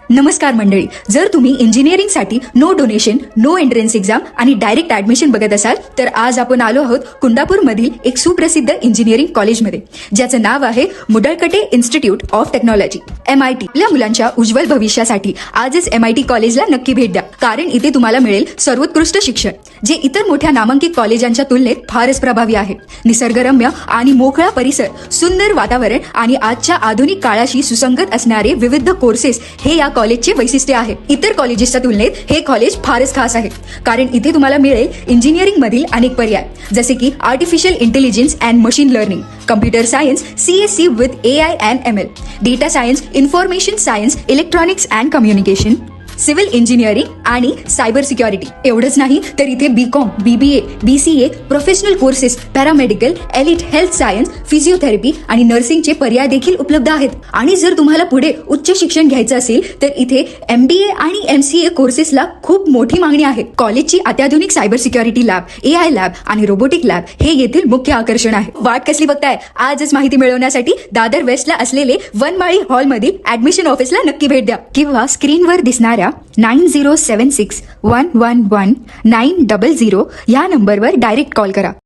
नमस्कार मंडळी, जर तुम्ही इंजिनिअरिंगसाठी no donation, no entrance exam आणि डायरेक्ट ऍडमिशन बघत असाल तर आज आपण आलो आहोत कुंडापूरमधील एक सुप्रसिद्ध इंजिनिअरिंग कॉलेजमध्ये, ज्याचं नाव आहे मुडळकटे इन्स्टिट्यूट ऑफ टेक्नॉलॉजी MIT. आपल्या मुलांच्या उज्ज्वल भविष्यासाठी आजच MIT कॉलेजला नक्की भेट द्या, कारण इथे तुम्हाला मिळेल सर्वोत्कृष्ट शिक्षण, जे इतर मोठ्या नामांकित कॉलेजांच्या तुलनेत फारच प्रभावी आहे. निसर्गरम्य आणि मोकळा परिसर, सुंदर वातावरण आणि आजच्या आधुनिक काळाशी सुसंगत असणारे विविध कोर्सेस हे या कॉलेजचे वैशिष्ट्य आहे. इतर कॉलेजेसच्या तुलनेत हे कॉलेज फारच खास आहे, कारण इथे तुम्हाला मिळेल इंजिनिअरिंग मधील अनेक पर्याय, जसे की artificial intelligence and machine learning, computer science CSC with AI and ML, data science, information science, electronics and communication, civil engineering आणि सायबर सिक्युरिटी. एवढंच नाही तर इथे BCom, BBA, BCA, professional courses, paramedical, elite health science, physiotherapy आणि नर्सिंगचे पर्याय देखील उपलब्ध आहेत. आणि जर तुम्हाला पुढे उच्च शिक्षण घ्यायचं असेल तर इथे MBA आणि MCA कोर्सेसला खूप मोठी मागणी आहे. कॉलेजची अत्याधुनिक cyber security lab, AI lab आणि रोबोटिक लॅब हे येथील मुख्य आकर्षण आहे. वाट कसली बघताय? आजच माहिती मिळवण्यासाठी दादर वेस्टला असलेले वनमाळी हॉलमधील ऍडमिशन ऑफिसला नक्की भेट द्या, किंवा स्क्रीनवर दिसणाऱ्या 9076111900 या नंबरवर डायरेक्ट कॉल करा.